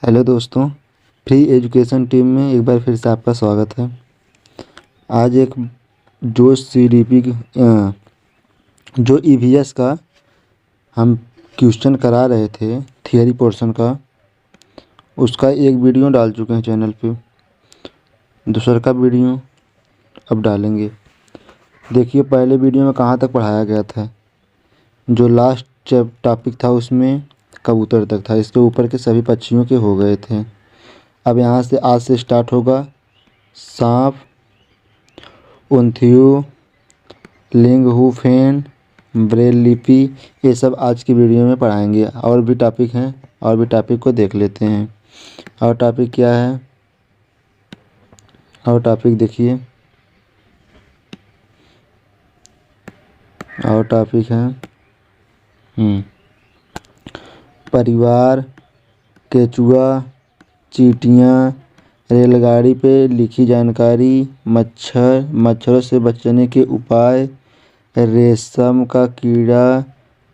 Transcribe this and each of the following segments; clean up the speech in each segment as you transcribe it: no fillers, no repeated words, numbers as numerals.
Hello दोस्तों, free education team में एक बार फिर से आपका स्वागत है। आज एक जो सीडीपी जो ईवीएस का हम क्वेश्चन करा रहे थे थियरी पोर्शन का, उसका एक वीडियो डाल चुके हैं चैनल पे। दूसरा का वीडियो अब डालेंगे। देखिए पहले वीडियो में कहाँ तक पढ़ाया गया था। जो लास्ट टॉपिक था उसमें कबूतर तक था, इसके ऊपर के सभी पक्षियों के हो गए थे। अब यहाँ से आज से स्टार्ट होगा सांप, उन्थियु, लिंगहुफेन, ब्रेल लिपि, ये सब आज की वीडियो में पढ़ाएंगे। और भी टॉपिक हैं, और भी टॉपिक को देख लेते हैं। और टॉपिक क्या है, और टॉपिक देखिए। और टॉपिक है परिवार, केचुआ, चींटियाँ, रेलगाड़ी पे लिखी जानकारी, मच्छरों से बचने के उपाय, रेशम का कीड़ा,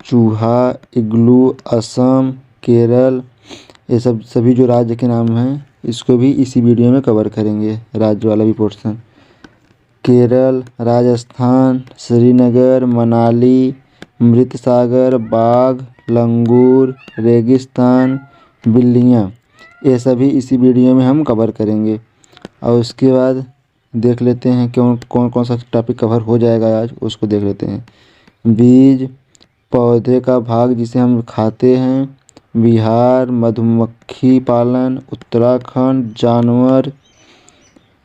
चूहा, इग्लू, असम, केरल, ये सभी जो राज्य के नाम हैं इसको भी इसी वीडियो में कवर करेंगे। राज्य वाला भी पोर्शन, केरल, राजस्थान, श्रीनगर, मनाली, मृतसागर, बाघ, लंगूर, रेगिस्तान, बिल्लियाँ, ये सभी इसी वीडियो में हम कवर करेंगे। और उसके बाद देख लेते हैं कौन कौन सा टॉपिक कवर हो जाएगा आज, उसको देख लेते हैं। बीज, पौधे का भाग जिसे हम खाते हैं, बिहार, मधुमक्खी पालन, उत्तराखंड, जानवर,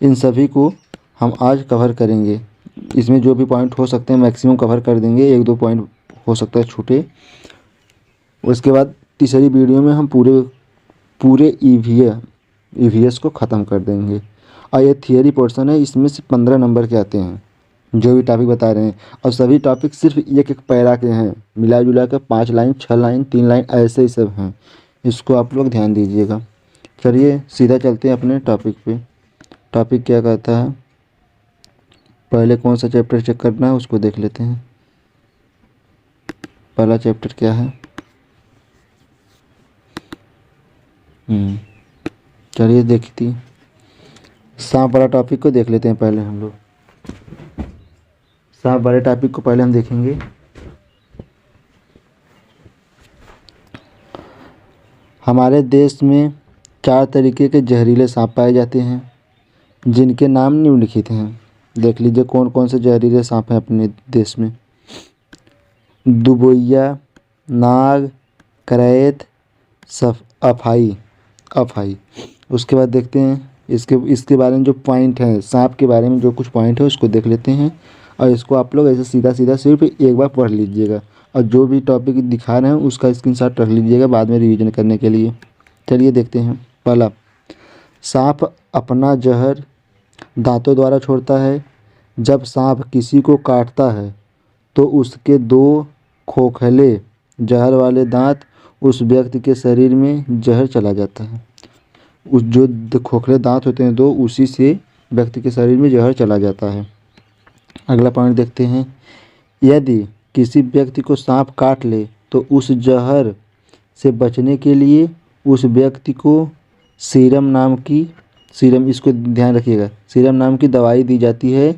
इन सभी को हम आज कवर करेंगे। इसमें जो भी पॉइंट हो सकते हैं मैक्सिमम कवर कर देंगे, एक दो पॉइंट हो सकता है छूटे। उसके बाद तीसरी वीडियो में हम पूरे ईवीएस को ख़त्म कर देंगे। और ये थियरी पोर्शन है, इसमें से 15 नंबर के आते हैं जो भी टॉपिक बता रहे हैं। और सभी टॉपिक सिर्फ एक एक पैरा के हैं, मिला जुला कर 5 लाइन, 6 लाइन, 3 लाइन, ऐसे ही सब हैं। इसको आप लोग ध्यान दीजिएगा। चलिए सीधा चलते हैं अपने टॉपिक पे। टॉपिक क्या कहता है, पहले कौन सा चैप्टर चेक करना है उसको देख लेते हैं। पहला चैप्टर क्या है, चलिए देखती सांप वाला टॉपिक को देख लेते हैं। पहले हम लोग सांप वाले टॉपिक को पहले हम देखेंगे। हमारे देश में 4 तरीके के जहरीले सांप पाए जाते हैं जिनके नाम निम्नलिखित हैं। देख लीजिए कौन कौन से जहरीले सांप हैं अपने देश में। दुबोइया, नाग, करैत, अफाई। उसके बाद देखते हैं इसके बारे में जो पॉइंट है, सांप के बारे में जो कुछ पॉइंट है उसको देख लेते हैं। और इसको आप लोग ऐसे सीधा सीधा सिर्फ एक बार पढ़ लीजिएगा। और जो भी टॉपिक दिखा रहे हैं उसका स्क्रीनशॉट रख लीजिएगा बाद में रिवीजन करने के लिए। चलिए देखते हैं। पहला, सांप अपना जहर दांतों द्वारा छोड़ता है। जब सांप किसी को काटता है तो उसके 2 खोखले जहर वाले दांत उस व्यक्ति के शरीर में जहर चला जाता है। उस जो खोखले दांत होते हैं 2, उसी से व्यक्ति के शरीर में जहर चला जाता है। अगला पॉइंट देखते हैं। यदि किसी व्यक्ति को सांप काट ले तो उस जहर से बचने के लिए उस व्यक्ति को इसको ध्यान रखिएगा, सीरम नाम की दवाई दी जाती है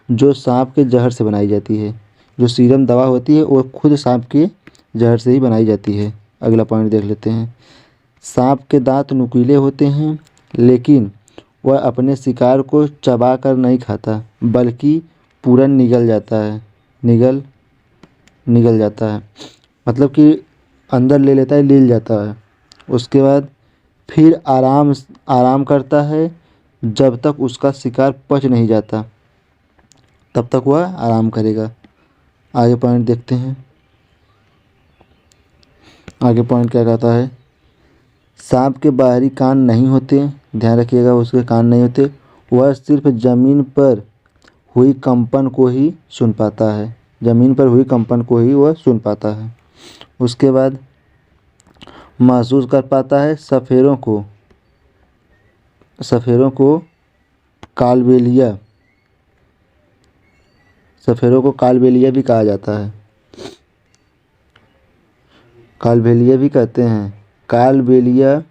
जो सांप के जहर से बनाई जाती है। जो सीरम दवा होती है वो खुद सांप के जहर से ही बनाई जाती है। अगला पॉइंट देख लेते हैं। सांप के दांत नुकीले होते हैं लेकिन वह अपने शिकार को चबा कर नहीं खाता बल्कि पूरा निगल जाता है। निगल जाता है मतलब कि अंदर ले लेता है, लील जाता है। उसके बाद फिर आराम करता है जब तक उसका शिकार पच नहीं जाता, तब तक वह आराम करेगा। आगे पॉइंट देखते हैं। आगे पॉइंट क्या कहता है। सांप के बाहरी कान नहीं होते, ध्यान रखिएगा उसके कान नहीं होते। वह सिर्फ ज़मीन पर हुई कंपन को ही सुन पाता है। ज़मीन पर हुई कंपन को ही वह सुन पाता है। उसके बाद महसूस कर पाता है। सफ़ेरों को कालबेलिया भी कहा जाता है। कालबेलिया भी कहते हैं। कालबेलिया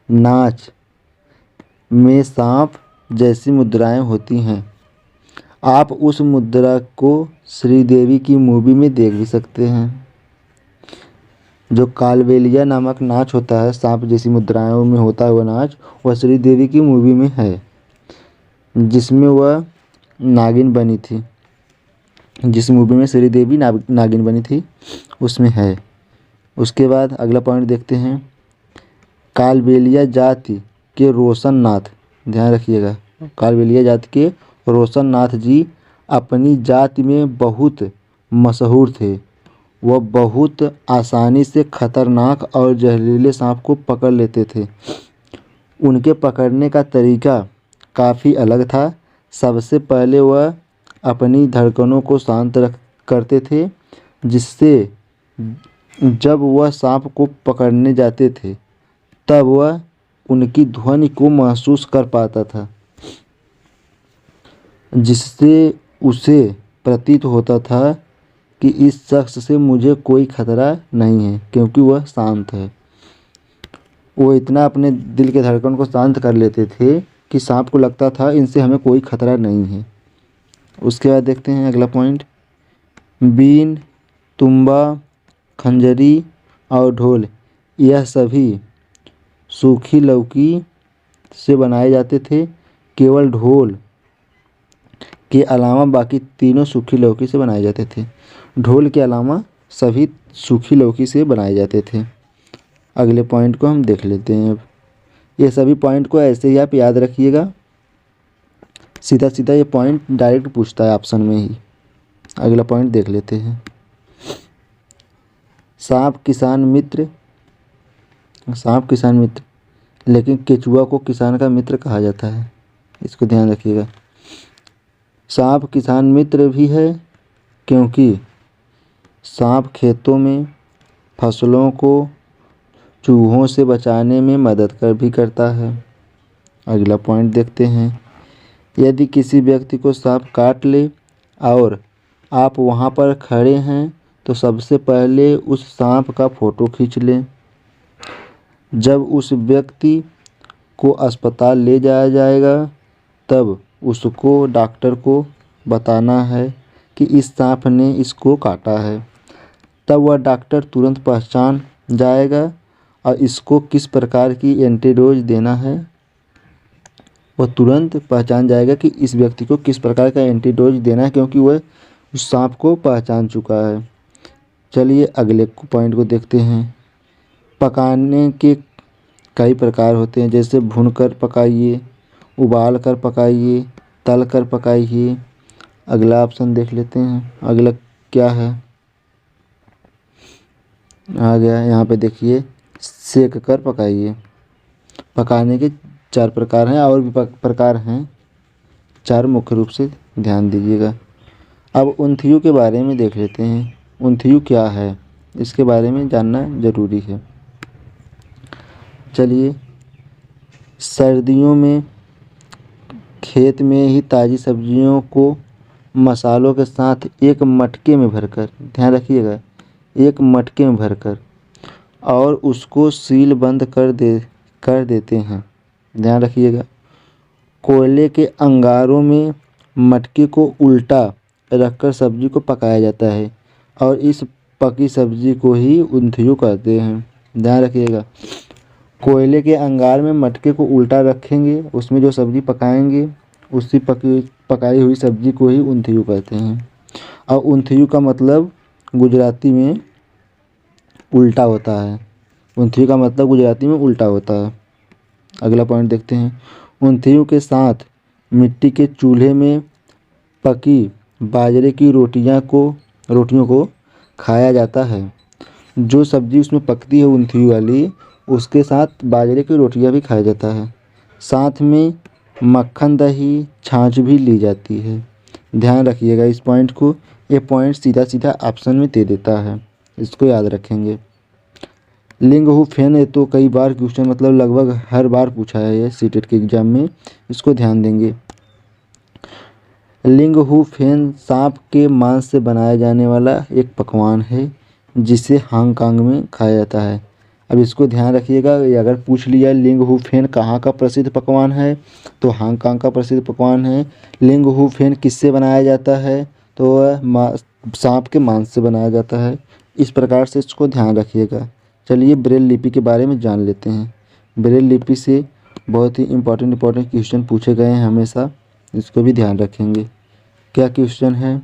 नाच में सांप जैसी मुद्राएं होती हैं। आप उस मुद्रा को श्रीदेवी की मूवी में देख भी सकते हैं। जो कालबेलिया नामक नाच होता है, सांप जैसी मुद्राओं में होता है वह नाच, वह श्रीदेवी की मूवी में है, जिसमें वह नागिन बनी थी। जिस मूवी में श्रीदेवी नागिन बनी थी उसमें है। उसके बाद अगला पॉइंट देखते हैं। कालबेलिया जाति के रोशन नाथ, ध्यान रखिएगा, कालबेलिया जाति के रोशन नाथ जी अपनी जाति में बहुत मशहूर थे। वह बहुत आसानी से खतरनाक और जहरीले सांप को पकड़ लेते थे। उनके पकड़ने का तरीका काफ़ी अलग था। सबसे पहले वह अपनी धड़कनों को शांत करते थे, जिससे जब वह सांप को पकड़ने जाते थे तब वह उनकी ध्वनि को महसूस कर पाता था, जिससे उसे प्रतीत होता था कि इस शख्स से मुझे कोई खतरा नहीं है, क्योंकि वह शांत है। वो इतना अपने दिल के धड़कन को शांत कर लेते थे कि सांप को लगता था इनसे हमें कोई खतरा नहीं है। उसके बाद देखते हैं अगला पॉइंट। बीन, तुम्बा, खंजरी और ढोल, यह सभी सूखी लौकी से बनाए जाते थे। केवल ढोल के अलावा बाकी तीनों सूखी लौकी से बनाए जाते थे। ढोल के अलावा सभी सूखी लौकी से बनाए जाते थे। अगले पॉइंट को हम देख लेते हैं। अब ये सभी पॉइंट को ऐसे ही आप याद रखिएगा। सीधा सीधा ये पॉइंट डायरेक्ट पूछता है ऑप्शन में ही। अगला पॉइंट देख लेते हैं। सांप किसान मित्र, लेकिन केचुआ को किसान का मित्र कहा जाता है, इसको ध्यान रखिएगा। सांप किसान मित्र भी है क्योंकि सांप खेतों में फसलों को चूहों से बचाने में मदद भी करता है। अगला पॉइंट देखते हैं। यदि किसी व्यक्ति को सांप काट ले और आप वहां पर खड़े हैं तो सबसे पहले उस सांप का फ़ोटो खींच लें। जब उस व्यक्ति को अस्पताल ले जाया जाएगा तब उसको डॉक्टर को बताना है कि इस सांप ने इसको काटा है। तब वह डॉक्टर तुरंत पहचान जाएगा और इसको किस प्रकार की एंटीडोज देना है, वह तुरंत पहचान जाएगा कि इस व्यक्ति को किस प्रकार का एंटीडोज देना है, क्योंकि वह उस सांप को पहचान चुका है। चलिए अगले पॉइंट को देखते हैं। पकाने के कई प्रकार होते हैं, जैसे भूनकर पकाइए, उबाल कर पकाइए, तल कर पकाइए। अगला ऑप्शन देख लेते हैं। अगला क्या है, आ गया यहाँ पे देखिए, सेक कर पकाइए। पकाने के 4 प्रकार हैं, और भी प्रकार हैं, 4 मुख्य रूप से ध्यान दीजिएगा। अब उंथियु के बारे में देख लेते हैं। उंथियु क्या है, इसके बारे में जानना ज़रूरी है। चलिए, सर्दियों में खेत में ही ताज़ी सब्जियों को मसालों के साथ एक मटके में भरकर, ध्यान रखिएगा, एक मटके में भरकर और उसको सील बंद कर देते हैं। ध्यान रखिएगा। कोयले के अंगारों में मटके को उल्टा रखकर सब्जी को पकाया जाता है और इस पकी सब्जी को ही उंधियू कहते हैं। ध्यान रखिएगा। कोयले के अंगार में मटके को उल्टा रखेंगे, उसमें जो सब्जी पकाएंगे उसी पकाई हुई सब्जी को ही उंधियू कहते हैं। और उंधियू का मतलब गुजराती में उल्टा होता है। उंधियू का मतलब गुजराती में उल्टा होता है। अगला पॉइंट देखते हैं। उंधियू के साथ मिट्टी के चूल्हे में पकी बाजरे की रोटियों को खाया जाता है। जो सब्जी उसमें पकती है उंधियू वाली, उसके साथ बाजरे की रोटियां भी खाया जाता है। साथ में मक्खन, दही, छाछ भी ली जाती है। ध्यान रखिएगा इस पॉइंट को। ये पॉइंट सीधा सीधा ऑप्शन में दे देता है, इसको याद रखेंगे। लिंग हु फेन, ये तो कई बार क्वेश्चन, मतलब लगभग हर बार पूछा है ये सीटेट के एग्जाम में, इसको ध्यान देंगे। लिंग हु फेन सांप के मांस से बनाया जाने वाला एक पकवान है जिसे हांगकांग में खाया जाता है। अब इसको ध्यान रखिएगा, ये अगर पूछ लिया लिंग हु फेन कहाँ का प्रसिद्ध पकवान है, तो हांगकांग का प्रसिद्ध पकवान है। लिंग हु फेन किससे बनाया जाता है, तो वह सांप के मांस से बनाया जाता है। इस प्रकार से इसको ध्यान रखिएगा। चलिए ब्रेल लिपि के बारे में जान लेते हैं। ब्रेल लिपि से बहुत ही इम्पोर्टेंट क्वेश्चन पूछे गए हैं हमेशा, इसको भी ध्यान रखेंगे। क्या क्वेश्चन है?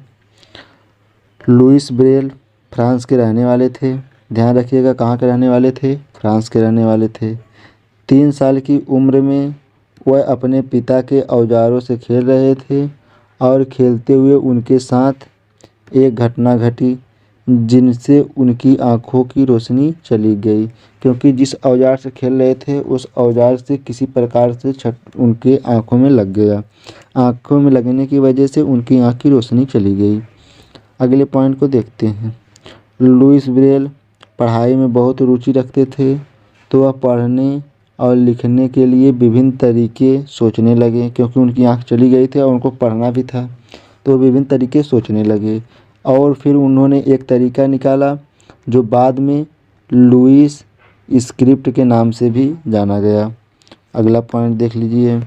लुइस ब्रेल फ्रांस के रहने वाले थे। ध्यान रखिएगा, कहाँ के रहने वाले थे? फ्रांस के रहने वाले थे। 3 साल की उम्र में वह अपने पिता के औजारों से खेल रहे थे और खेलते हुए उनके साथ एक घटना घटी जिनसे उनकी आंखों की रोशनी चली गई, क्योंकि जिस औजार से खेल रहे थे उस औजार से किसी प्रकार से उनके आंखों में लग गया। आंखों में लगने की वजह से उनकी आंख की रोशनी चली गई। अगले पॉइंट को देखते हैं। लुइस ब्रेल पढ़ाई में बहुत रुचि रखते थे, तो वह पढ़ने और लिखने के लिए विभिन्न तरीके सोचने लगे, क्योंकि उनकी आंख चली गई थी और उनको पढ़ना भी था, तो विभिन्न तरीके सोचने लगे। और फिर उन्होंने एक तरीका निकाला जो बाद में लुइस स्क्रिप्ट के नाम से भी जाना गया। अगला पॉइंट देख लीजिए।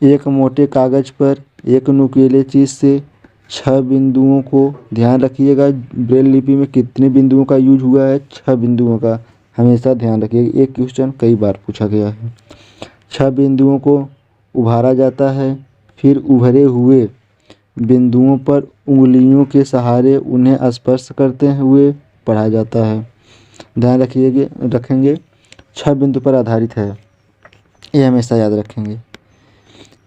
एक मोटे कागज़ पर एक नुकीले चीज़ से 6 बिंदुओं को, ध्यान रखिएगा ब्रेल लिपि में कितने बिंदुओं का यूज हुआ है? 6 बिंदुओं का, हमेशा ध्यान रखिएगा, एक क्वेश्चन कई बार पूछा गया है। 6 बिंदुओं को उभारा जाता है, फिर उभरे हुए बिंदुओं पर उंगलियों के सहारे उन्हें स्पर्श करते हुए पढ़ा जाता है। ध्यान रखेंगे 6 बिंदु पर आधारित है, ये हमेशा याद रखेंगे।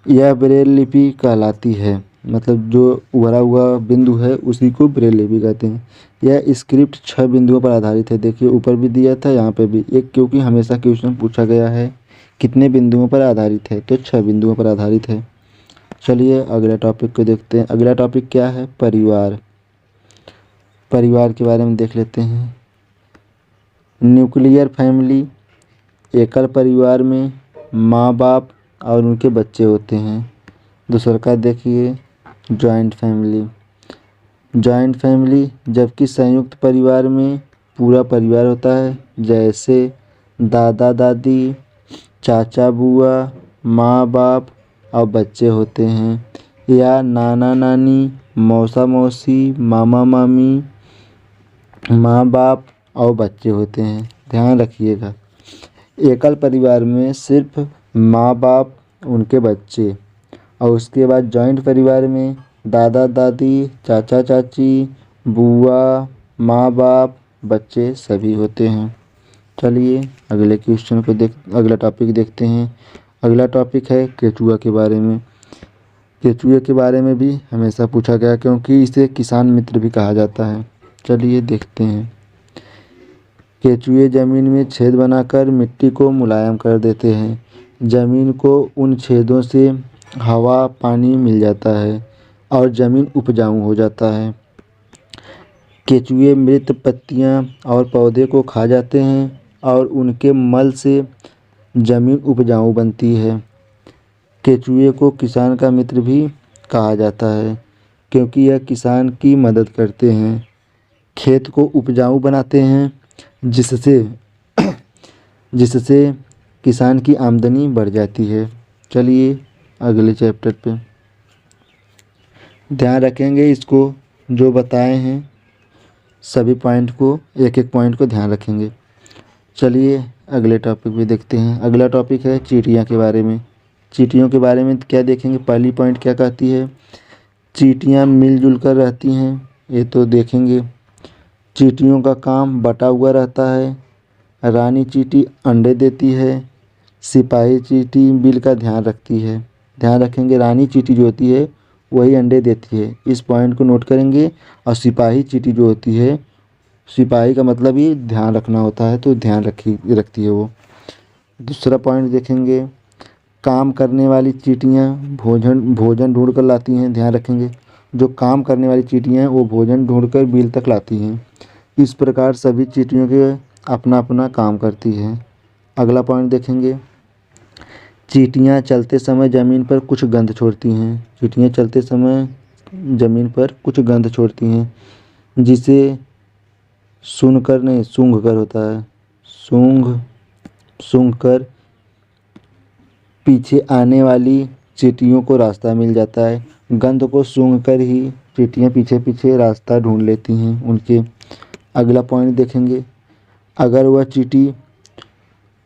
यह ब्रेल लिपि कहलाती है, मतलब जो उभरा हुआ बिंदु है उसी को ब्रेल लिपि कहते हैं। यह स्क्रिप्ट 6 बिंदुओं पर आधारित है। देखिए ऊपर भी दिया था, यहाँ पे भी एक, क्योंकि हमेशा क्वेश्चन पूछा गया है कितने बिंदुओं पर आधारित है, तो 6 बिंदुओं पर आधारित है। चलिए अगला टॉपिक को देखते हैं। अगला टॉपिक क्या है? परिवार। परिवार के बारे में देख लेते हैं। न्यूक्लियर फैमिली, एकल परिवार में माँ बाप और उनके बच्चे होते हैं। दूसरा का देखिए जॉइंट फैमिली। जॉइंट फैमिली जबकि संयुक्त परिवार में पूरा परिवार होता है, जैसे दादा दादी, चाचा बुआ, माँ बाप और बच्चे होते हैं, या नाना नानी, मौसा मौसी, मामा मामी, माँ बाप और बच्चे होते हैं। ध्यान रखिएगा, एकल परिवार में सिर्फ माँ बाप, उनके बच्चे, और उसके बाद जॉइंट परिवार में दादा दादी, चाचा चाची, बुआ, माँ बाप, बच्चे सभी होते हैं। चलिए अगले क्वेश्चन को अगला टॉपिक देखते हैं। अगला टॉपिक है केचुआ के बारे में। केचुए के बारे में भी हमेशा पूछा गया, क्योंकि इसे किसान मित्र भी कहा जाता है। चलिए देखते हैं। केचुए ज़मीन में छेद बनाकर मिट्टी को मुलायम कर देते हैं। ज़मीन को उन छेदों से हवा पानी मिल जाता है और ज़मीन उपजाऊ हो जाता है। केचुए मृत पत्तियां और पौधे को खा जाते हैं और उनके मल से ज़मीन उपजाऊ बनती है। केचुए को किसान का मित्र भी कहा जाता है, क्योंकि यह किसान की मदद करते हैं, खेत को उपजाऊ बनाते हैं, जिससे किसान की आमदनी बढ़ जाती है। चलिए अगले चैप्टर पे ध्यान रखेंगे, इसको जो बताए हैं सभी पॉइंट को, एक एक पॉइंट को ध्यान रखेंगे। चलिए अगले टॉपिक भी देखते हैं। अगला टॉपिक है चींटियाँ के बारे में। चींटियों के बारे में क्या देखेंगे? पहली पॉइंट क्या कहती है? चींटियाँ मिलजुल कर रहती हैं, ये तो देखेंगे। चींटियों का काम बटा हुआ रहता है। रानी चींटी अंडे देती है। सिपाही चींटी बिल का ध्यान रखती है। ध्यान रखेंगे, रानी चींटी जो होती है वही अंडे देती है, इस पॉइंट को नोट करेंगे। और सिपाही चींटी जो होती है, सिपाही का मतलब ही ध्यान रखना होता है, तो ध्यान रखती है वो। दूसरा पॉइंट देखेंगे, काम करने वाली चींटियाँ भोजन ढूंढ कर लाती हैं। ध्यान रखेंगे, जो काम करने वाली चींटियाँ हैं वो भोजन ढूंढकर बिल तक लाती हैं। इस प्रकार सभी चींटियों के अपना अपना काम करती हैं। अगला पॉइंट देखेंगे, चींटियाँ चलते समय ज़मीन पर कुछ गंध छोड़ती हैं। चींटियाँ चलते समय ज़मीन पर कुछ गंध छोड़ती हैं, जिसे सूंघकर होता है, सूंघ कर पीछे आने वाली चींटियों को रास्ता मिल जाता है। गंध को सूंघ कर ही चींटियाँ पीछे पीछे रास्ता ढूंढ लेती हैं उनके। अगला पॉइंट देखेंगे, अगर वह चींटी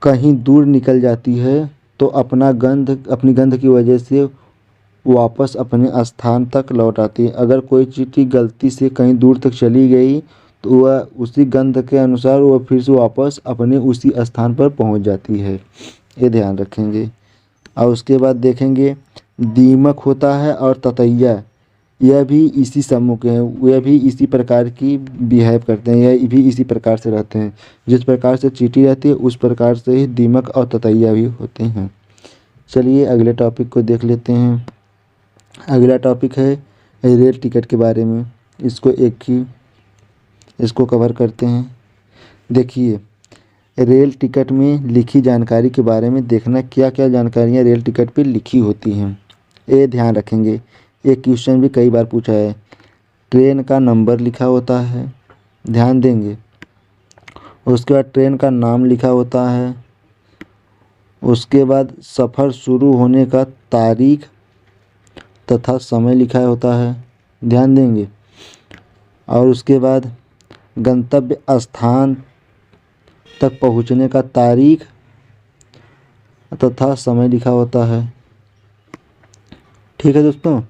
कहीं दूर निकल जाती है तो अपनी गंध की वजह से वापस अपने स्थान तक लौट आती है। अगर कोई चींटी गलती से कहीं दूर तक चली गई तो वह उसी गंध के अनुसार वह फिर से वापस अपने उसी स्थान पर पहुंच जाती है। ये ध्यान रखेंगे। और उसके बाद देखेंगे, दीमक होता है और ततैया, यह भी इसी समूह के हैं। यह भी इसी प्रकार की बिहेव करते हैं, यह भी इसी प्रकार से रहते हैं। जिस प्रकार से चींटी रहती है उस प्रकार से ही दीमक और ततैया भी होते हैं। चलिए अगले टॉपिक को देख लेते हैं। अगला टॉपिक है रेल टिकट के बारे में। इसको कवर करते हैं। देखिए, रेल टिकट में लिखी जानकारी के बारे में देखना, क्या क्या जानकारियाँ रेल टिकट पे लिखी होती हैं, ये ध्यान रखेंगे। एक क्वेश्चन भी कई बार पूछा है। ट्रेन का नंबर लिखा होता है, ध्यान देंगे। उसके बाद ट्रेन का नाम लिखा होता है। उसके बाद सफ़र शुरू होने का तारीख तथा समय लिखा होता है, ध्यान देंगे। और उसके बाद गंतव्य स्थान तक पहुंचने का तारीख तथा समय लिखा होता है। ठीक है दोस्तों,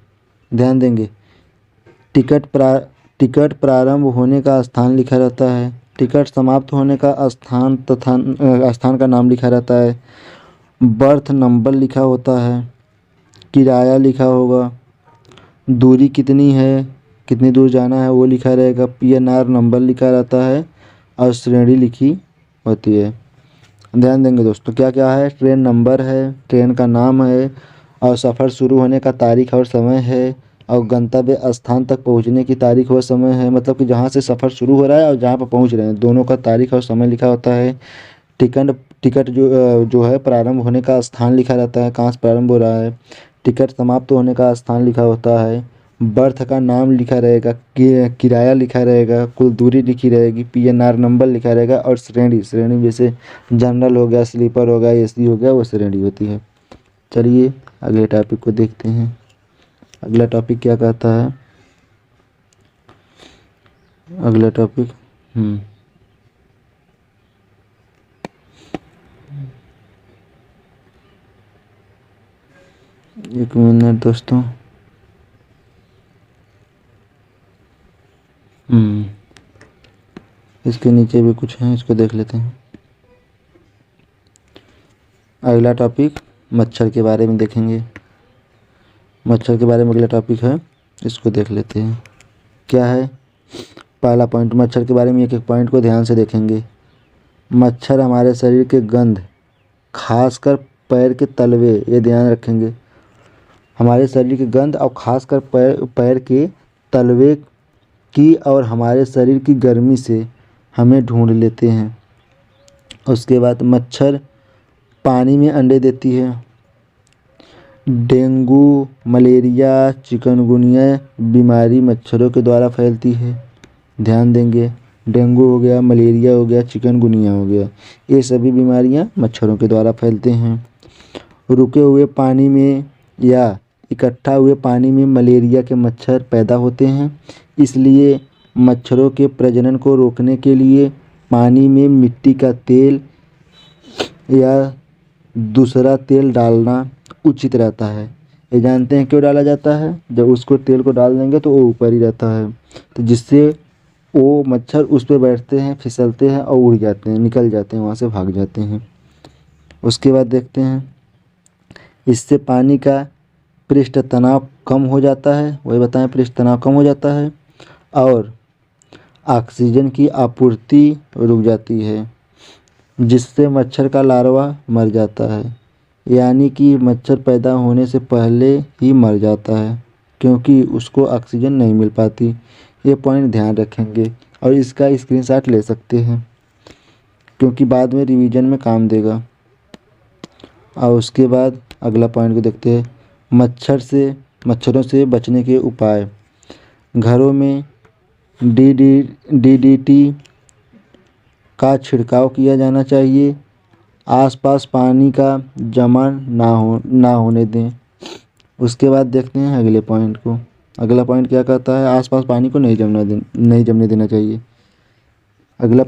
ध्यान देंगे। टिकट प्रारंभ होने का स्थान लिखा रहता है। टिकट समाप्त होने का स्थान तथा स्थान का नाम लिखा रहता है। बर्थ नंबर लिखा होता है। किराया लिखा होगा। दूरी कितनी है, कितनी दूर जाना है वो लिखा रहेगा। PNR नंबर लिखा रहता है और श्रेणी लिखी होती है। ध्यान देंगे दोस्तों, क्या क्या है, ट्रेन नंबर है, ट्रेन का नाम है, और सफ़र शुरू होने का तारीख और समय है, और गंतव्य स्थान तक पहुंचने की तारीख और समय है, मतलब कि जहां से सफ़र शुरू हो रहा है और जहां पर पहुंच रहे हैं दोनों का तारीख और समय लिखा होता है। टिकट जो है प्रारंभ होने का स्थान लिखा रहता है, कहाँ से प्रारंभ हो रहा है। टिकट समाप्त होने का स्थान लिखा होता है। बर्थ का नाम लिखा रहेगा, किराया लिखा रहेगा, कुल दूरी लिखी रहेगी, PNR नंबर लिखा रहेगा, और श्रेणी जैसे जनरल हो गया, स्लीपर हो गया, AC हो गया, वो श्रेणी होती है। चलिए अगले टॉपिक को देखते हैं। अगला टॉपिक क्या कहता है, अगला टॉपिक एक मिनट दोस्तों। इसके नीचे भी कुछ है, इसको देख लेते हैं। अगला टॉपिक मच्छर के बारे में देखेंगे। मच्छर के बारे में अगला टॉपिक है, इसको देख लेते हैं। क्या है, पहला पॉइंट, मच्छर के बारे में एक एक पॉइंट को ध्यान से देखेंगे। मच्छर हमारे शरीर के गंध, खासकर पैर के तलवे, ये ध्यान रखेंगे। हमारे शरीर की गंध और खासकर पैर के तलवे की और हमारे शरीर की गर्मी से हमें ढूंढ लेते हैं। उसके बाद मच्छर पानी में अंडे देती है। डेंगू, मलेरिया, चिकनगुनिया बीमारी मच्छरों के द्वारा फैलती है, ध्यान देंगे। डेंगू हो गया, मलेरिया हो गया, चिकनगुनिया हो गया, ये सभी बीमारियां मच्छरों के द्वारा फैलते हैं। रुके हुए पानी में या इकट्ठा हुए पानी में मलेरिया के मच्छर पैदा होते हैं। इसलिए मच्छरों के प्रजनन को रोकने के लिए पानी में मिट्टी का तेल या दूसरा तेल डालना उचित रहता है। ये जानते हैं क्यों डाला जाता है, जब उसको तेल को डाल देंगे तो वो ऊपर ही रहता है, तो जिससे वो मच्छर उस पर बैठते हैं, फिसलते हैं और उड़ जाते हैं, निकल जाते हैं, वहाँ से भाग जाते हैं। उसके बाद देखते हैं, इससे पानी का पृष्ठ तनाव कम हो जाता है, वही बताएं, पृष्ठ तनाव कम हो जाता है और ऑक्सीजन की आपूर्ति रुक जाती है, जिससे मच्छर का लार्वा मर जाता है। यानी कि मच्छर पैदा होने से पहले ही मर जाता है क्योंकि उसको ऑक्सीजन नहीं मिल पाती। ये पॉइंट ध्यान रखेंगे और इसका स्क्रीनशॉट ले सकते हैं क्योंकि बाद में रिवीजन में काम देगा। और उसके बाद अगला पॉइंट को देखते हैं, मच्छरों से बचने के उपाय। घरों में DDT का छिड़काव किया जाना चाहिए। आसपास पानी का जमा ना होने दें। उसके बाद देखते हैं अगले पॉइंट को। अगला पॉइंट क्या कहता है, आसपास पानी को नहीं जमने देना चाहिए। अगला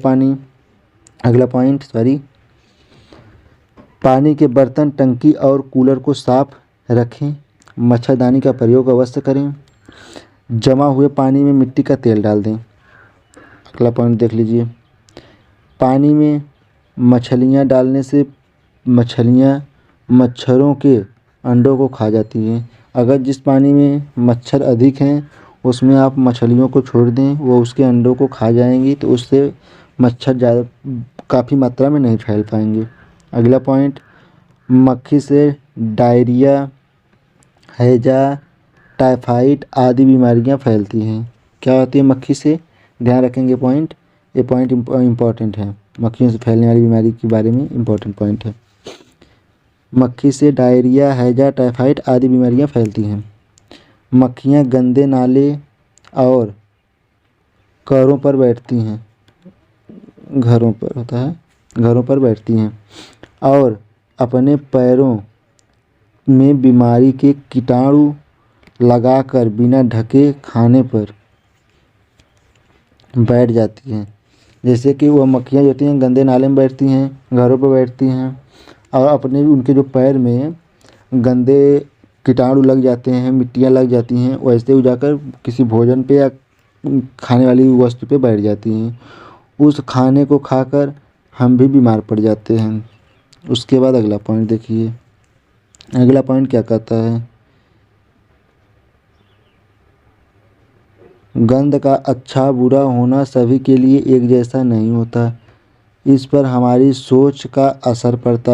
पॉइंट पानी के बर्तन, टंकी और कूलर को साफ रखें। मच्छरदानी का प्रयोग अवश्य करें। जमा हुए पानी में मिट्टी का तेल डाल दें। अगला पॉइंट देख लीजिए। पानी में मछलियाँ डालने से मछलियाँ मच्छरों के अंडों को खा जाती हैं। अगर जिस पानी में मच्छर अधिक हैं उसमें आप मछलियों को छोड़ दें, वो उसके अंडों को खा जाएंगी, तो उससे मच्छर ज़्यादा काफ़ी मात्रा में नहीं फैल पाएंगे। अगला पॉइंट, मक्खी से डायरिया, हैजा, टाइफाइड आदि बीमारियां फैलती हैं। क्या होती है मक्खी से, ध्यान रखेंगे पॉइंट, ये पॉइंट इम्पॉर्टेंट है। मक्खियों से फैलने वाली बीमारी के बारे में इम्पॉर्टेंट पॉइंट है। मक्खी से डायरिया, हैजा, टाइफाइड आदि बीमारियां फैलती हैं। मक्खियां गंदे नाले और घरों पर बैठती हैं, घरों पर बैठती हैं और अपने पैरों में बीमारी के कीटाणु लगाकर बिना ढके खाने पर बैठ जाती हैं। जैसे कि वह मक्खियाँ जो होती हैं गंदे नाले में बैठती हैं, घरों पर बैठती हैं और अपने उनके जो पैर में गंदे कीटाणु लग जाते हैं, मिट्टियाँ लग जाती हैं, वैसे वो जाकर किसी भोजन पे या खाने वाली वस्तु पे बैठ जाती हैं। उस खाने को खाकर हम भी बीमार पड़ जाते हैं। उसके बाद अगला पॉइंट देखिए। अगला पॉइंट क्या कहता है, गंध का अच्छा बुरा होना सभी के लिए एक जैसा नहीं होता। इस पर हमारी सोच का असर पड़ता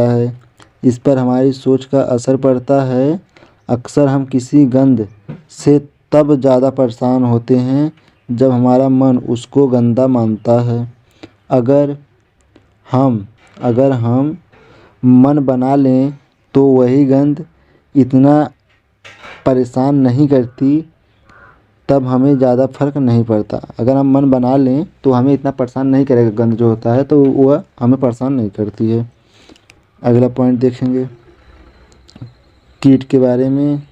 है। अक्सर हम किसी गंध से तब ज़्यादा परेशान होते हैं जब हमारा मन उसको गंदा मानता है। अगर हम मन बना लें तो वही गंध इतना परेशान नहीं करती, तब हमें ज़्यादा फर्क नहीं पड़ता। अगर हम मन बना लें तो हमें इतना परेशान नहीं करेगा गंध जो होता है, तो वह हमें परेशान नहीं करती है। अगला पॉइंट देखेंगे कीट के बारे में।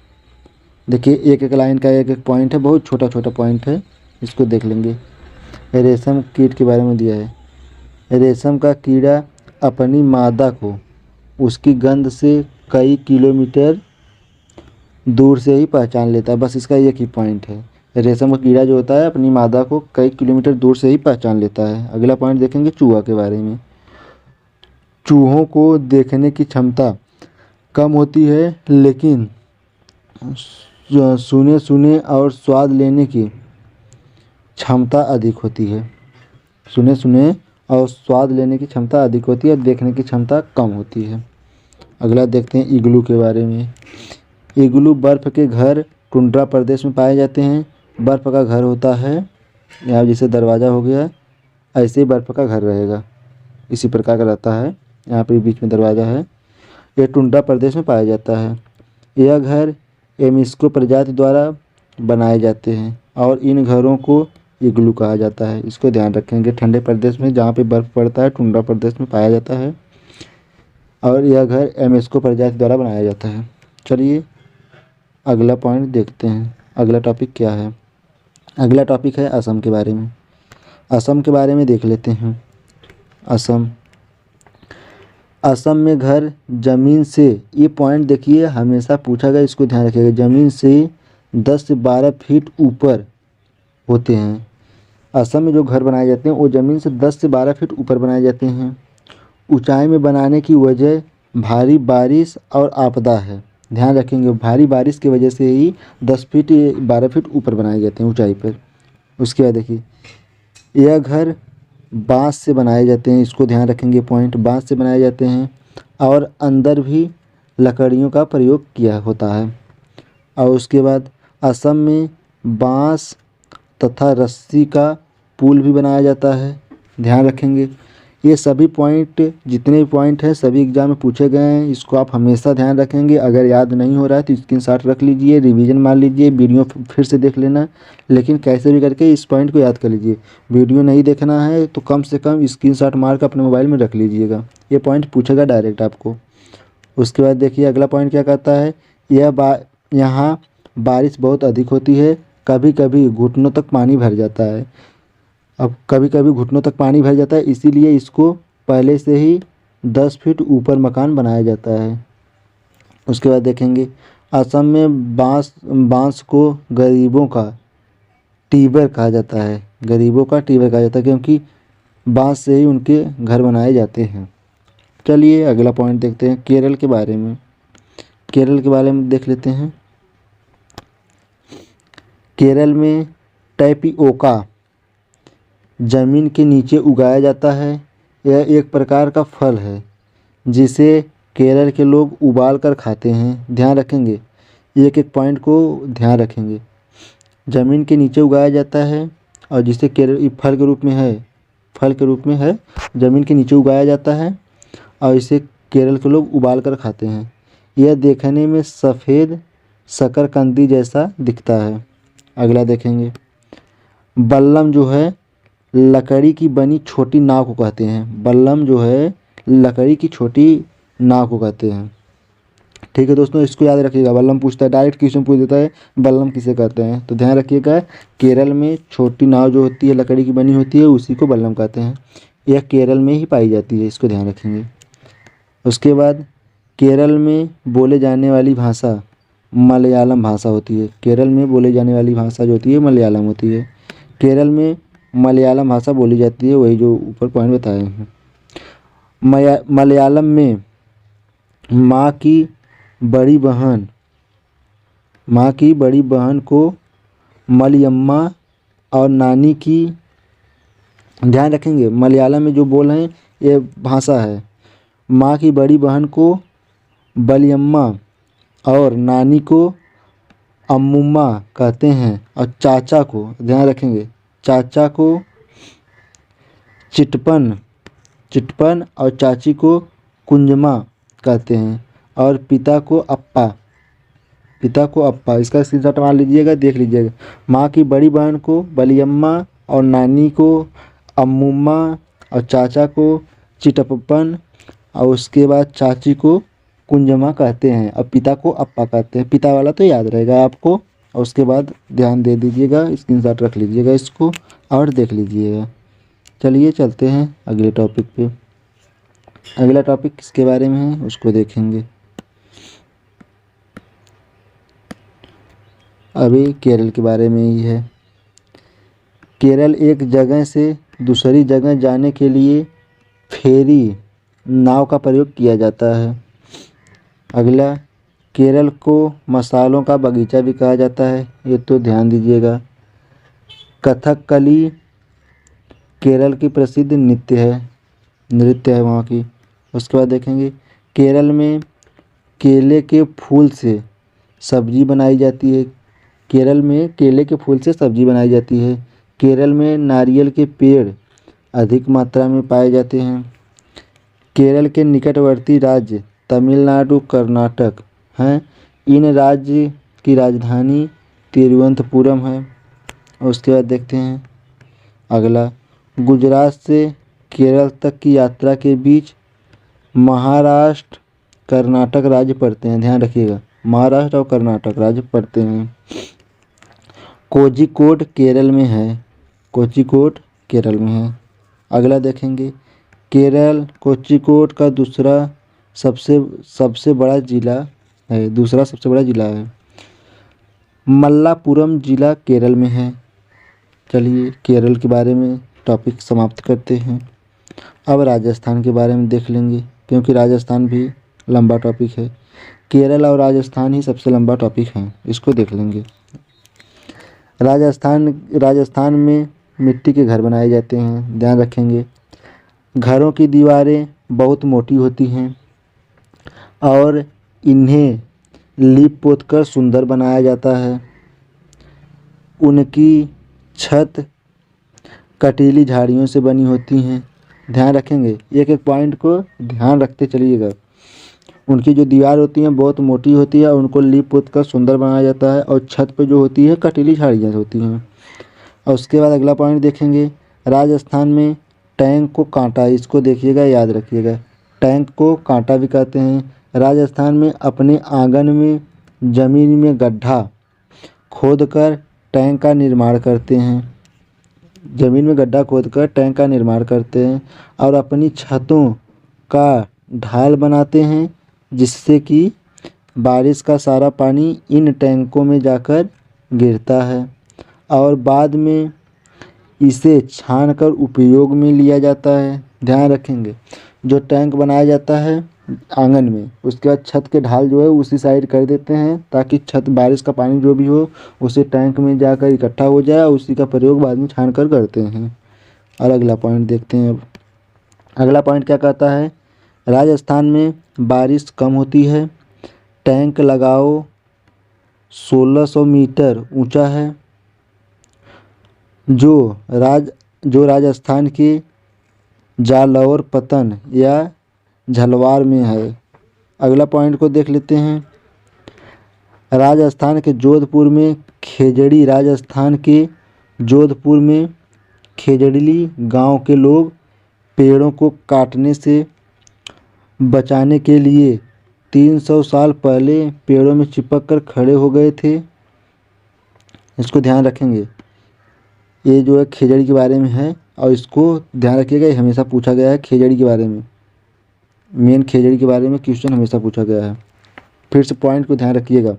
देखिए एक एक लाइन का एक एक पॉइंट है, बहुत छोटा छोटा पॉइंट है, इसको देख लेंगे। रेशम कीट के बारे में दिया है। रेशम का कीड़ा अपनी मादा को उसकी गंध से कई किलोमीटर दूर से ही पहचान लेता है। बस इसका एक ही पॉइंट है, रेशम का कीड़ा जो होता है अपनी मादा को कई किलोमीटर दूर से ही पहचान लेता है। अगला पॉइंट देखेंगे चूहा के बारे में। चूहों को देखने की क्षमता कम होती है, लेकिन सुने और स्वाद लेने की क्षमता अधिक होती है। सुने और स्वाद लेने की क्षमता अधिक होती है, देखने की क्षमता कम होती है। अगला देखते हैं इग्लू के बारे में। इग्लू बर्फ़ के घर टुंड्रा प्रदेश में पाए जाते हैं। बर्फ़ का घर होता है, यहाँ जैसे दरवाज़ा हो गया ऐसे ही बर्फ़ का घर रहेगा, इसी प्रकार का रहता है। यहाँ पे बीच में दरवाज़ा है। यह टुंड्रा प्रदेश में पाया जाता है। यह घर एमिस्को प्रजाति द्वारा बनाए जाते हैं और इन घरों को इग्लू कहा जाता है। इसको ध्यान रखेंगे, ठंडे प्रदेश में जहाँ पे बर्फ़ पड़ता है टुंड्रा प्रदेश में पाया जाता है और यह घर एमिस्को प्रजाति द्वारा बनाया जाता है। चलिए अगला पॉइंट देखते हैं, अगला टॉपिक क्या है। अगला टॉपिक है असम के बारे में। असम के बारे में देख लेते हैं। असम में घर ज़मीन से, ये पॉइंट देखिए हमेशा पूछा गया, इसको ध्यान रखिएगा, ज़मीन से 10 से 12 फीट ऊपर होते हैं। असम में जो घर बनाए जाते हैं वो ज़मीन से 10 से 12 फीट ऊपर बनाए जाते हैं। ऊंचाई में बनाने की वजह भारी बारिश और आपदा है। ध्यान रखेंगे, भारी बारिश की वजह से ही 10 फीट 12 फीट ऊपर बनाए जाते हैं ऊंचाई पर। उसके बाद देखिए यह घर बांस से बनाए जाते हैं, इसको ध्यान रखेंगे पॉइंट, बांस से बनाए जाते हैं और अंदर भी लकड़ियों का प्रयोग किया होता है। और उसके बाद असम में बांस तथा रस्सी का पुल भी बनाया जाता है, ध्यान रखेंगे। ये सभी पॉइंट, जितने भी पॉइंट हैं सभी एग्जाम में पूछे गए हैं। इसको आप हमेशा ध्यान रखेंगे। अगर याद नहीं हो रहा है तो स्क्रीनशॉट रख लीजिए, रिवीजन मार लीजिए, वीडियो फिर से देख लेना, लेकिन कैसे भी करके इस पॉइंट को याद कर लीजिए। वीडियो नहीं देखना है तो कम से कम स्क्रीनशॉट मार कर अपने मोबाइल में रख लीजिएगा, ये पॉइंट पूछेगा डायरेक्ट आपको। उसके बाद देखिए अगला पॉइंट क्या कहता है, यहाँ बारिश बहुत अधिक होती है, कभी कभी घुटनों तक पानी भर जाता है। अब कभी कभी घुटनों तक पानी भर जाता है, इसीलिए इसको पहले से ही 10 फीट ऊपर मकान बनाया जाता है। उसके बाद देखेंगे असम में बांस को गरीबों का टीबर कहा जाता है। गरीबों का टीबर कहा जाता है क्योंकि बांस से ही उनके घर बनाए जाते हैं। चलिए अगला पॉइंट देखते हैं केरल के बारे में। केरल के बारे में देख लेते हैं। केरल में टैपिओका ज़मीन के नीचे उगाया जाता है। यह एक प्रकार का फल है जिसे केरल के लोग उबाल कर खाते हैं। ध्यान रखेंगे, एक एक पॉइंट को ध्यान रखेंगे। ज़मीन के नीचे उगाया जाता है और जिसे केरल फल के रूप में है, फल के रूप में है, ज़मीन के नीचे उगाया जाता है और इसे केरल के लोग उबाल कर खाते हैं। यह देखने में सफ़ेद शकरकंदी जैसा दिखता है। अगला देखेंगे, बल्लम जो है लकड़ी की बनी छोटी नाव को कहते हैं। बल्लम जो है लकड़ी की छोटी नाव को कहते हैं। ठीक है दोस्तों, इसको याद रखिएगा। बल्लम पूछता है, डायरेक्ट क्वेश्चन पूछ देता है बल्लम किसे कहते हैं, तो ध्यान रखिएगा। केरल में छोटी नाव जो होती है लकड़ी की बनी होती है उसी को बल्लम कहते हैं। यह केरल में ही पाई जाती है, इसको ध्यान रखेंगे। उसके बाद केरल में बोले जाने वाली भाषा मलयालम भाषा होती है। केरल में बोले जाने वाली भाषा जो होती है मलयालम होती है। केरल में मलयालम भाषा बोली जाती है, वही जो ऊपर पॉइंट बताए हैं। मलयालम में माँ की बड़ी बहन को मलयम्मा और नानी की, ध्यान रखेंगे मलयालम में जो बोल रहे हैं ये भाषा है। माँ की बड़ी बहन को बलियम्मा और नानी को अम्मुम्मा कहते हैं और चाचा को, ध्यान रखेंगे, चाचा को चिटपन और चाची को कुंजमा कहते हैं और पिता को अप्पा। इसका स्क्रीनशॉट मार लीजिएगा, देख लीजिएगा। माँ की बड़ी बहन को बलियम्मा और नानी को अम्मुम्मा और चाचा को चिटप्पन और उसके बाद चाची को कुंजमा कहते हैं और पिता को अप्पा कहते हैं। पिता वाला तो याद रहेगा आपको, और उसके बाद ध्यान दे दीजिएगा, स्क्रीनशॉट रख लीजिएगा इसको और देख लीजिएगा। चलिए चलते हैं अगले टॉपिक पे। अगला टॉपिक किसके बारे में है उसको देखेंगे। अभी केरल के बारे में ही है। केरल एक जगह से दूसरी जगह जाने के लिए फेरी नाव का प्रयोग किया जाता है। अगला, केरल को मसालों का बगीचा भी कहा जाता है, ये तो ध्यान दीजिएगा। कथकली केरल की प्रसिद्ध नृत्य है वहाँ की। उसके बाद देखेंगे केरल में केले के फूल से सब्जी बनाई जाती है। केरल में केले के फूल से सब्जी बनाई जाती है। केरल में नारियल के पेड़ अधिक मात्रा में पाए जाते हैं। केरल के निकटवर्ती राज्य तमिलनाडु, कर्नाटक हैं। इन राज्य की राजधानी तिरुवनंतपुरम है। उसके बाद देखते हैं अगला, गुजरात से केरल तक की यात्रा के बीच महाराष्ट्र, कर्नाटक राज्य पड़ते हैं। ध्यान रखिएगा, महाराष्ट्र और कर्नाटक राज्य पड़ते हैं। कोझिकोड केरल में है। कोझिकोड केरल में है। अगला देखेंगे, केरल कोझिकोड का दूसरा सबसे बड़ा जिला है। मल्लापुरम जिला केरल में है। चलिए केरल के बारे में टॉपिक समाप्त करते हैं। अब राजस्थान के बारे में देख लेंगे क्योंकि राजस्थान भी लंबा टॉपिक है। केरल और राजस्थान ही सबसे लंबा टॉपिक है, इसको देख लेंगे। राजस्थान में मिट्टी के घर बनाए जाते हैं, ध्यान रखेंगे। घरों की दीवारें बहुत मोटी होती हैं और इन्हें लीप पोत कर सुंदर बनाया जाता है। उनकी छत कटीली झाड़ियों से बनी होती हैं। ध्यान रखेंगे, एक एक पॉइंट को ध्यान रखते चलिएगा। उनकी जो दीवार होती हैं बहुत मोटी होती है, उनको लीप पोत कर सुंदर बनाया जाता है, और छत पे जो होती है कटीली झाड़ियाँ होती हैं। और उसके बाद अगला पॉइंट देखेंगे, राजस्थान में टैंक को कांटा, इसको देखिएगा, याद रखिएगा, टैंक को कांटा भी कहते हैं। राजस्थान में अपने आंगन में ज़मीन में गड्ढा खोदकर टैंक का निर्माण करते हैं, ज़मीन में गड्ढा खोदकर टैंक का निर्माण करते हैं, और अपनी छतों का ढाल बनाते हैं, जिससे कि बारिश का सारा पानी इन टैंकों में जाकर गिरता है, और बाद में इसे छानकर उपयोग में लिया जाता है। ध्यान रखेंगे, जो टैंक बनाया जाता है आंगन में, उसके बाद छत के ढाल जो है उसी साइड कर देते हैं, ताकि छत बारिश का पानी जो भी हो उसे टैंक में जाकर इकट्ठा हो जाए, और उसी का प्रयोग बाद में छान कर करते हैं। और अगला पॉइंट देखते हैं। अब अगला पॉइंट क्या कहता है, राजस्थान में बारिश कम होती है, टैंक लगाओ 1600 मीटर ऊंचा है, जो राजस्थान के जालौर पतन या झलवार में है। अगला पॉइंट को देख लेते हैं, राजस्थान के जोधपुर में खेजड़ी, राजस्थान के जोधपुर में खेजड़ली गांव के लोग पेड़ों को काटने से बचाने के लिए 300 साल पहले पेड़ों में चिपक कर खड़े हो गए थे। इसको ध्यान रखेंगे, ये जो है खेजड़ी के बारे में है, और इसको ध्यान रखिएगा, ये हमेशा पूछा गया है खेजड़ी के बारे में, मेन खेजड़ी के बारे में क्वेश्चन हमेशा पूछा गया है। फिर से पॉइंट को ध्यान रखिएगा,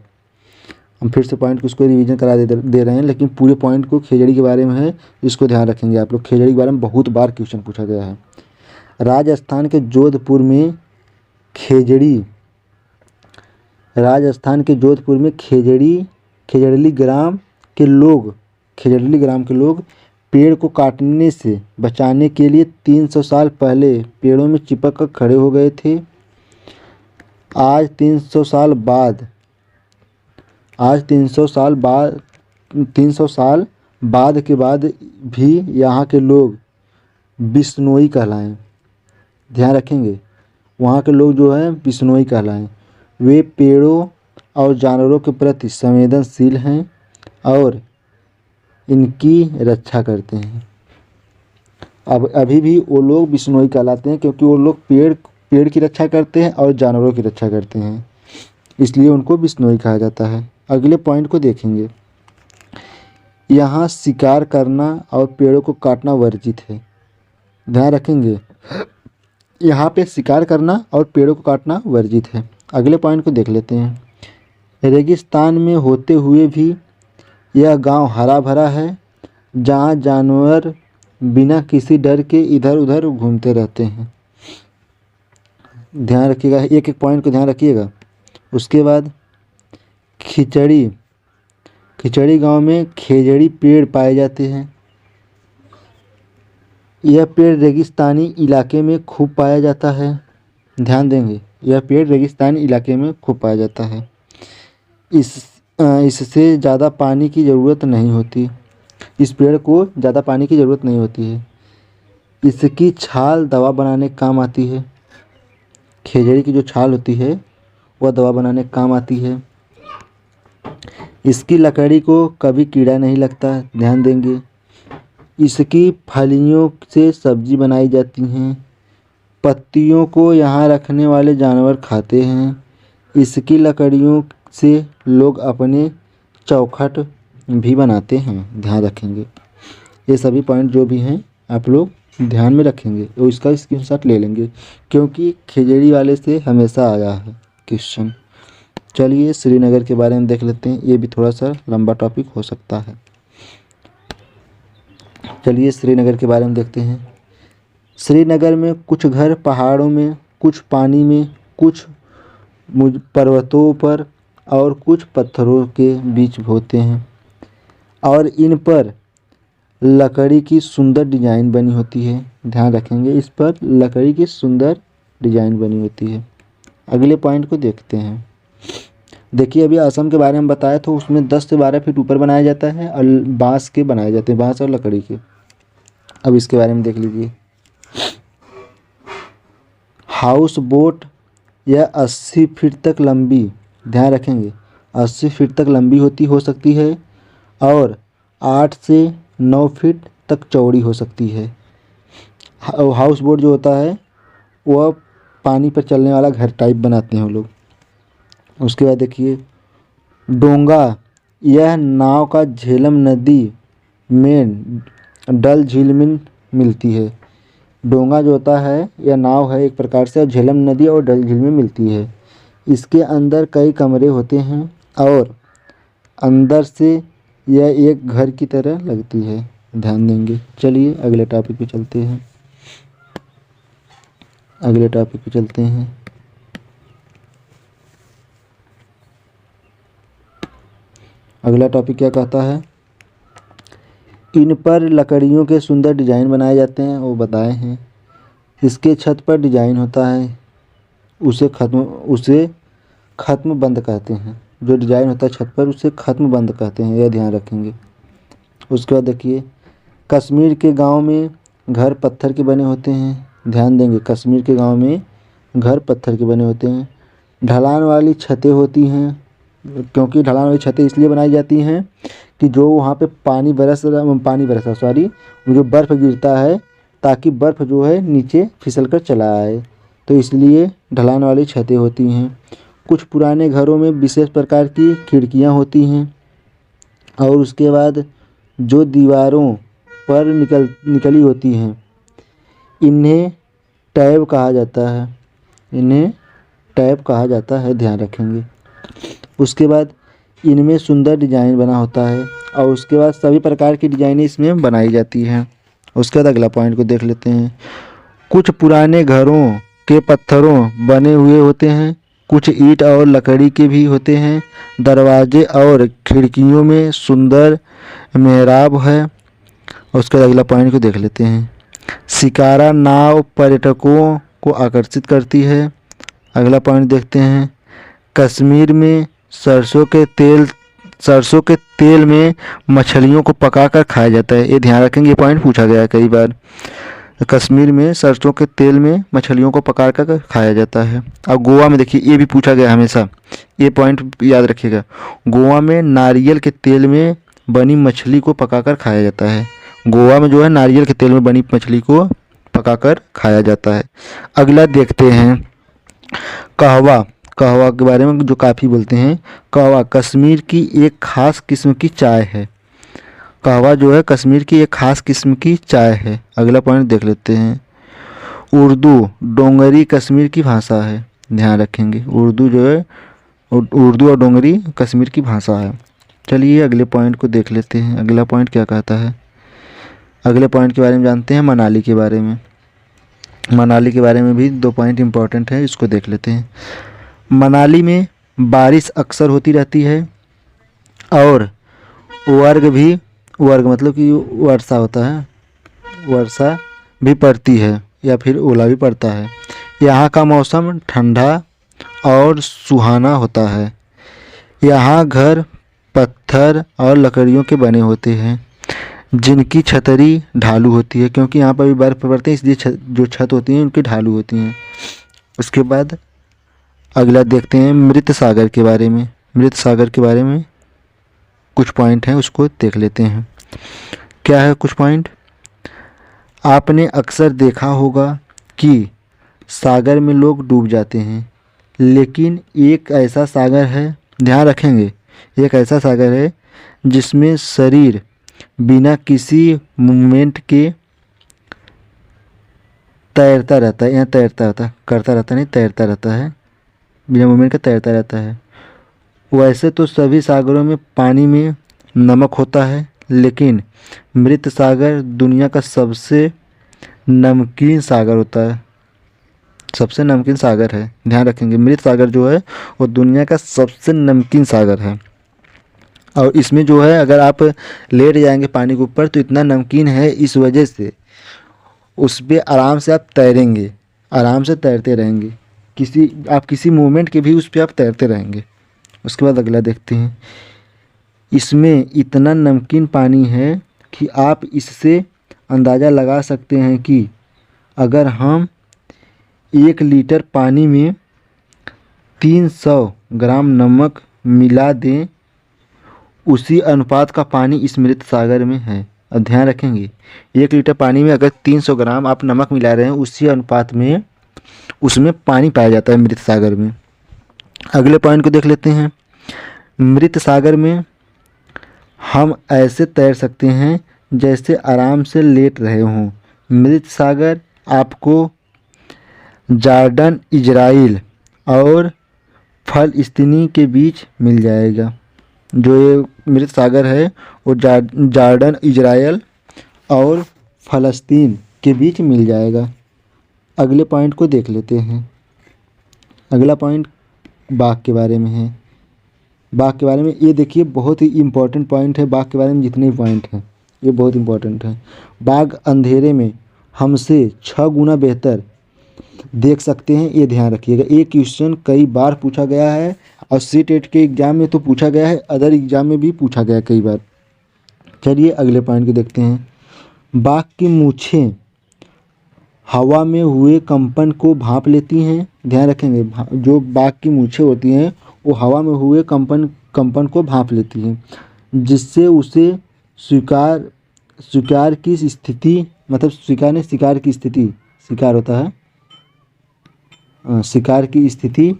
हम फिर से पॉइंट को उसको रिवीजन करा दे रहे हैं, लेकिन पूरे पॉइंट को खेजड़ी के बारे में है, इसको ध्यान रखेंगे आप लोग। खेजड़ी के बारे में बहुत बार क्वेश्चन पूछा गया है। राजस्थान के जोधपुर में खेजड़ी, राजस्थान के जोधपुर में खेजड़ली ग्राम के लोग पेड़ को काटने से बचाने के लिए 300 साल पहले पेड़ों में चिपक कर खड़े हो गए थे। आज 300 साल बाद के बाद भी यहाँ के लोग बिश्नोई कहलाएं। ध्यान रखेंगे, वहाँ के लोग जो हैं बिश्नोई कहलाएं। वे पेड़ों और जानवरों के प्रति संवेदनशील हैं और इनकी रक्षा करते हैं। अब अभी भी वो लोग बिश्नोई कहलाते हैं, क्योंकि वो लोग पेड़ की रक्षा करते हैं और जानवरों की रक्षा करते हैं, इसलिए उनको बिश्नोई कहा जाता है। अगले पॉइंट को देखेंगे, यहाँ शिकार करना और पेड़ों को काटना वर्जित है। ध्यान रखेंगे, यहाँ पे शिकार करना और पेड़ों को काटना वर्जित है। अगले पॉइंट को देख लेते हैं, रेगिस्तान में होते हुए भी यह गांव हरा भरा है, जहाँ जानवर बिना किसी डर के इधर उधर घूमते रहते हैं। ध्यान रखिएगा, एक एक पॉइंट को ध्यान रखिएगा। उसके बाद खिचड़ी गांव में खेजड़ी पेड़ पाए जाते हैं। यह पेड़ रेगिस्तानी इलाके में खूब पाया जाता है। ध्यान देंगे, यह पेड़ रेगिस्तानी इलाके में खूब पाया जाता है। इससे ज़्यादा पानी की ज़रूरत नहीं होती, इस पेड़ को ज़्यादा पानी की ज़रूरत नहीं होती है। इसकी छाल दवा बनाने के काम आती है। खेजड़ी की जो छाल होती है वह दवा बनाने के काम आती है। इसकी लकड़ी को कभी कीड़ा नहीं लगता। ध्यान देंगे, इसकी फलियों से सब्जी बनाई जाती हैं। पत्तियों को यहाँ रखने वाले जानवर खाते हैं। इसकी लकड़ियों से लोग अपने चौखट भी बनाते हैं। ध्यान रखेंगे, ये सभी पॉइंट जो भी हैं आप लोग ध्यान में रखेंगे और इसका स्क्रीनशॉट ले लेंगे, क्योंकि खेजड़ी वाले से हमेशा आया है क्वेश्चन। चलिए श्रीनगर के बारे में देख लेते हैं, ये भी थोड़ा सा लंबा टॉपिक हो सकता है। चलिए श्रीनगर के बारे में देखते हैं। श्रीनगर में कुछ घर पहाड़ों में, कुछ पानी में, कुछ पर्वतों पर और कुछ पत्थरों के बीच होते हैं, और इन पर लकड़ी की सुंदर डिजाइन बनी होती है। ध्यान रखेंगे, इस पर लकड़ी की सुंदर डिजाइन बनी होती है। अगले पॉइंट को देखते हैं। देखिए, अभी असम के बारे में बताया तो उसमें 10 से 12 फीट ऊपर बनाया जाता है और बांस के बनाए जाते हैं, बांस और लकड़ी के। अब इसके बारे में देख लीजिए। हाउस बोट यह 80 फीट तक लंबी, ध्यान रखेंगे 80 फीट तक लंबी हो सकती है और 8 से 9 फीट तक चौड़ी हो सकती है। हाउस बोट जो होता है वह पानी पर चलने वाला घर टाइप बनाते हैं वो लोग। उसके बाद देखिए डोंगा, यह नाव का झेलम नदी में डल झील में मिलती है। डोंगा जो होता है यह नाव है एक प्रकार से, और झेलम नदी और डल झील में मिलती है। इसके अंदर कई कमरे होते हैं और अंदर से यह एक घर की तरह लगती है, ध्यान देंगे। चलिए अगले टॉपिक पे चलते हैं। अगला टॉपिक क्या कहता है, इन पर लकड़ियों के सुंदर डिजाइन बनाए जाते हैं, वो बताए हैं। इसके छत पर डिजाइन होता है, उसे खत्म बंद कहते हैं। जो डिजाइन होता है छत पर उसे खत्म बंद कहते हैं, यह ध्यान रखेंगे। उसके बाद देखिए कश्मीर के गांव में घर पत्थर के बने होते हैं, ध्यान देंगे कश्मीर के गांव में घर पत्थर के बने होते हैं। ढलान वाली छतें होती हैं, क्योंकि ढलान वाली छतें इसलिए बनाई जाती हैं कि जो वहाँ पे पानी बरसा सॉरी जो बर्फ़ गिरता है ताकि बर्फ़ जो है नीचे फिसल कर चला आए, तो इसलिए ढलान वाली छतें होती हैं। कुछ पुराने घरों में विशेष प्रकार की खिड़कियाँ होती हैं और उसके बाद जो दीवारों पर निकली होती हैं इन्हें टैब कहा जाता है, ध्यान रखेंगे। उसके बाद इनमें सुंदर डिजाइन बना होता है और उसके बाद सभी प्रकार की डिजाइनें इसमें बनाई जाती हैं। उसके बाद अगला पॉइंट को देख लेते हैं। कुछ पुराने घरों के पत्थरों बने हुए होते हैं, कुछ ईंट और लकड़ी के भी होते हैं। दरवाजे और खिड़कियों में सुंदर मेहराब है। उसके बाद अगला पॉइंट को देख लेते हैं। शिकारा नाव पर्यटकों को आकर्षित करती है। अगला पॉइंट देखते हैं। कश्मीर में सरसों के तेल में मछलियों को पकाकर खाया जाता है, ये ध्यान रखेंगे, ये पॉइंट पूछा गया है कई बार। कश्मीर में सरसों के तेल में मछलियों को पकाकर खाया जाता है। और गोवा में देखिए ये भी पूछा गया हमेशा, ये पॉइंट याद रखिएगा। गोवा में नारियल के तेल में बनी मछली को पकाकर खाया जाता है। गोवा में जो है नारियल के तेल में बनी मछली को पकाकर खाया जाता है। अगला देखते हैं कहवा के बारे में जो काफ़ी बोलते हैं। कहवा कश्मीर की एक खास किस्म की चाय है। कहवा जो है कश्मीर की एक खास किस्म की चाय है। अगला पॉइंट देख लेते हैं। उर्दू डोंगरी कश्मीर की भाषा है, ध्यान रखेंगे। उर्दू और डोंगरी कश्मीर की भाषा है। चलिए अगले पॉइंट को देख लेते हैं। अगला पॉइंट क्या कहता है। अगले पॉइंट के बारे में जानते हैं, मनाली के बारे में। मनाली के बारे में भी 2 पॉइंट इंपॉर्टेंट है, इसको देख लेते हैं। मनाली में बारिश अक्सर होती रहती है और वर्ग मतलब कि वर्षा होता है, वर्षा भी पड़ती है या फिर ओला भी पड़ता है। यहाँ का मौसम ठंडा और सुहाना होता है। यहाँ घर पत्थर और लकड़ियों के बने होते हैं जिनकी छतरी ढालू होती है, क्योंकि यहाँ पर भी बर्फ़ पड़ती है इसलिए जो छत होती हैं उनकी ढालू होती हैं। उसके बाद अगला देखते हैं मृत सागर के बारे में। मृत सागर के बारे में कुछ पॉइंट हैं, उसको देख लेते हैं। क्या है कुछ पॉइंट। आपने अक्सर देखा होगा कि सागर में लोग डूब जाते हैं, लेकिन एक ऐसा सागर है, ध्यान रखेंगे, एक ऐसा सागर है जिसमें शरीर बिना किसी मूवमेंट के तैरता रहता है, तैरता रहता है, बिना मूवमेंट के तैरता रहता है। वैसे तो सभी सागरों में पानी में नमक होता है, लेकिन मृत सागर दुनिया का सबसे नमकीन सागर होता है, सबसे नमकीन सागर है, ध्यान रखेंगे। मृत सागर जो है वो दुनिया का सबसे नमकीन सागर है और इसमें जो है अगर आप लेट जाएंगे पानी के ऊपर तो इतना नमकीन है, इस वजह से उस पर आराम से आप तैरेंगे, आराम से तैरते रहेंगे, किसी मूवमेंट के भी उस पर आप तैरते रहेंगे। उसके बाद अगला देखते हैं। इसमें इतना नमकीन पानी है कि आप इससे अंदाज़ा लगा सकते हैं कि अगर हम 1 लीटर पानी में 300 ग्राम नमक मिला दें, उसी अनुपात का पानी स्मृत सागर में है। अब ध्यान रखेंगे, 1 लीटर पानी में अगर 300 ग्राम आप नमक मिला रहे हैं, उसी अनुपात में उसमें पानी पाया जाता है मृत सागर में। अगले पॉइंट को देख लेते हैं। मृत सागर में हम ऐसे तैर सकते हैं जैसे आराम से लेट रहे हों। मृत सागर आपको जॉर्डन, इजराइल और फ़लस्तीन के बीच मिल जाएगा। जो ये मृत सागर है वो जॉर्डन, इजराइल और फ़लस्तीन के बीच मिल जाएगा। अगले पॉइंट को देख लेते हैं। अगला पॉइंट बाघ के बारे में है। बाघ के बारे में ये देखिए, बहुत ही इम्पोर्टेंट पॉइंट है। बाघ के बारे में जितने पॉइंट हैं ये बहुत इम्पोर्टेंट है। बाघ अंधेरे में हमसे 6 गुना बेहतर देख सकते हैं, ये ध्यान रखिएगा। ये क्वेश्चन कई बार पूछा गया है और सीटेट के एग्ज़ाम में तो पूछा गया है, अदर एग्ज़ाम में भी पूछा गया कई बार। चलिए अगले पॉइंट को देखते हैं। बाघ की मूँछें हवा में हुए कंपन को भांप लेती हैं। ध्यान रखेंगे, जो बाघ की मूँछें होती हैं वो हवा में हुए कंपन को भांप लेती हैं, जिससे उसे शिकार की स्थिति, मतलब शिकार की स्थिति, शिकार होता है, शिकार की स्थिति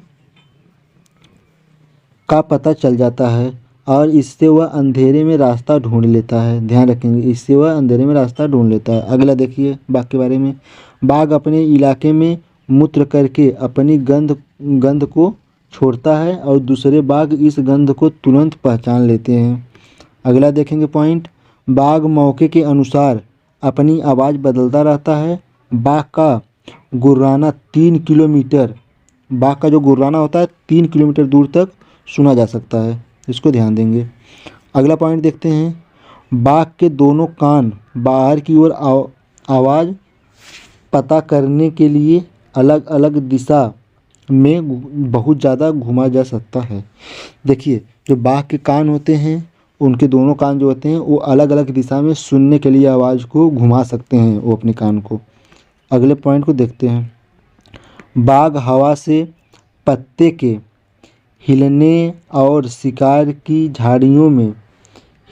का पता चल जाता है और इससे वह अंधेरे में रास्ता ढूंढ लेता है। ध्यान रखेंगे, इससे वह अंधेरे में रास्ता ढूंढ लेता है। अगला देखिए बाघ के बारे में। बाघ अपने इलाके में मूत्र करके अपनी गंध को छोड़ता है और दूसरे बाघ इस गंध को तुरंत पहचान लेते हैं। अगला देखेंगे पॉइंट। बाघ मौके के अनुसार अपनी आवाज़ बदलता रहता है। बाघ का गुर्राना 3 किलोमीटर, बाघ का जो गुर्राना होता है 3 किलोमीटर दूर तक सुना जा सकता है, इसको ध्यान देंगे। अगला पॉइंट देखते हैं। बाघ के दोनों कान बाहर की ओर आवाज़ पता करने के लिए अलग अलग दिशा में बहुत ज़्यादा घुमा जा सकता है। देखिए, जो बाघ के कान होते हैं, उनके दोनों कान जो होते हैं वो अलग अलग दिशा में सुनने के लिए आवाज़ को घुमा सकते हैं वो अपने कान को। अगले पॉइंट को देखते हैं। बाघ हवा से पत्ते के हिलने और शिकार की झाड़ियों में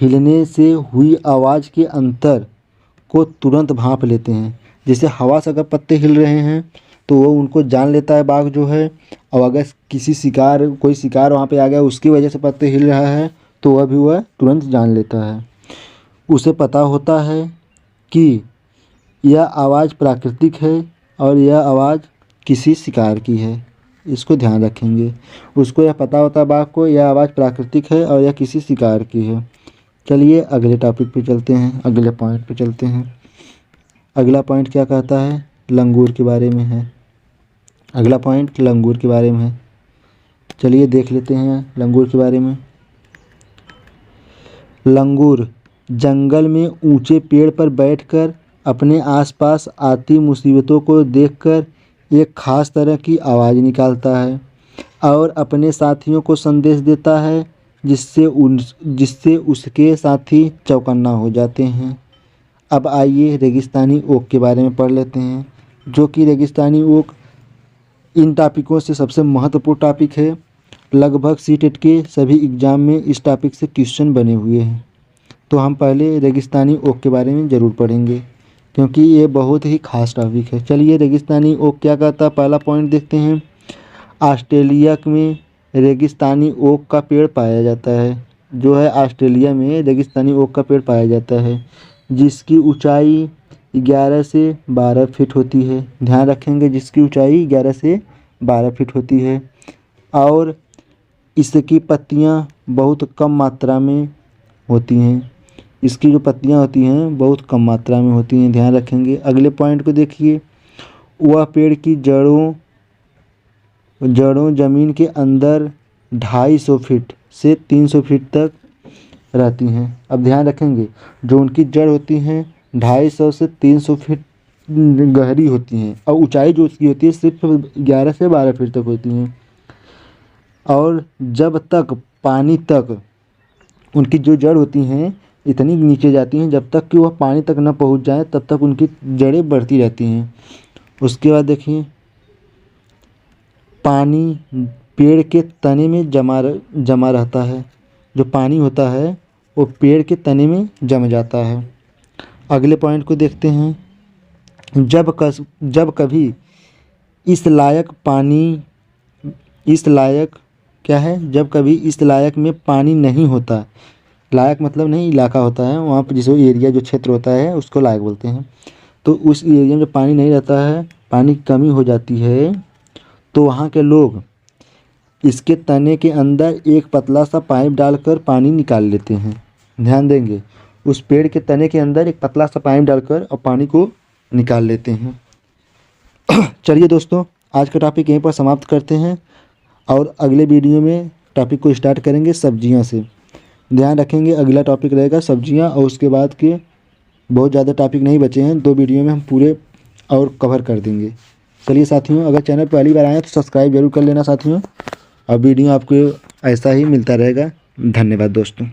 हिलने से हुई आवाज़ के अंतर को तुरंत भांप लेते हैं। जैसे हवा से अगर पत्ते हिल रहे हैं तो वो उनको जान लेता है बाघ जो है, और अगर कोई शिकार वहाँ पे आ गया उसकी वजह से पत्ते हिल रहा है तो वह तुरंत जान लेता है। उसे पता होता है कि यह आवाज़ प्राकृतिक है और यह आवाज़ किसी शिकार की है, इसको ध्यान रखेंगे। उसको यह पता होता है बाघ को, यह आवाज़ प्राकृतिक है और यह किसी शिकार की है। चलिए अगले टॉपिक पे चलते हैं, अगले पॉइंट पे चलते हैं। अगला पॉइंट क्या कहता है? लंगूर के बारे में है। अगला पॉइंट लंगूर के बारे में है। चलिए देख लेते हैं लंगूर के बारे में। लंगूर जंगल में ऊंचे पेड़ पर बैठकर अपने आसपास आती मुसीबतों को देखकर एक खास तरह की आवाज़ निकालता है और अपने साथियों को संदेश देता है, जिससे उसके साथी चौकन्ना हो जाते हैं। अब आइए रेगिस्तानी ओक के बारे में पढ़ लेते हैं, जो कि रेगिस्तानी ओक इन टॉपिकों से सबसे महत्वपूर्ण टॉपिक है। लगभग सीटेट के सभी एग्ज़ाम में इस टॉपिक से क्वेश्चन बने हुए हैं। तो हम पहले रेगिस्तानी ओक के बारे में ज़रूर पढ़ेंगे क्योंकि ये बहुत ही खास टॉपिक है। चलिए रेगिस्तानी ओक क्या कहता है, पहला पॉइंट देखते हैं। ऑस्ट्रेलिया में रेगिस्तानी ओक का पेड़ पाया जाता है। जो है ऑस्ट्रेलिया में रेगिस्तानी ओक का पेड़ पाया जाता है, जिसकी ऊंचाई 11 से 12 फीट होती है। ध्यान रखेंगे, जिसकी ऊंचाई 11 से 12 फीट होती है और इसकी पत्तियां बहुत कम मात्रा में होती हैं। इसकी जो पत्तियां होती हैं बहुत कम मात्रा में होती हैं, ध्यान रखेंगे। अगले पॉइंट को देखिए। वह पेड़ की जड़ों ज़मीन के अंदर 250 फीट से 300 फीट तक रहती हैं। अब ध्यान रखेंगे, जो उनकी जड़ होती हैं 250 से 300 फीट गहरी होती हैं और ऊंचाई जो उसकी होती है सिर्फ 11 से 12 फीट तक होती हैं। और जब तक पानी तक उनकी जो जड़ होती हैं इतनी नीचे जाती हैं, जब तक कि वह पानी तक न पहुंच जाए तब तक उनकी जड़ें बढ़ती रहती हैं। उसके बाद देखिए पानी पेड़ के तने में जमा रहता है। जो पानी होता है वो पेड़ के तने में जम जाता है। अगले पॉइंट को देखते हैं। जब कभी इस लायक क्या है, जब कभी इस लायक में पानी नहीं होता, लायक मतलब नहीं इलाका होता है, वहाँ पर जिस एरिया जो क्षेत्र होता है उसको लायक बोलते हैं। तो उस एरिया में जब पानी नहीं रहता है, पानी की कमी हो जाती है, तो वहाँ के लोग इसके तने के अंदर एक पतला सा पाइप डालकर पानी निकाल लेते हैं। ध्यान देंगे, उस पेड़ के तने के अंदर एक पतला सा पाइप डालकर और पानी को निकाल लेते हैं। चलिए दोस्तों, आज का टॉपिक यहीं पर समाप्त करते हैं और अगले वीडियो में टॉपिक को स्टार्ट करेंगे सब्जियां से। ध्यान रखेंगे, अगला टॉपिक रहेगा सब्जियां और उसके बाद के बहुत ज़्यादा टॉपिक नहीं बचे हैं, 2 वीडियो में हम पूरे और कवर कर देंगे। चलिए साथियों, अगर चैनल पर पहली बार आए तो सब्सक्राइब जरूर कर लेना साथियों, और वीडियो आपको ऐसा ही मिलता रहेगा। धन्यवाद दोस्तों।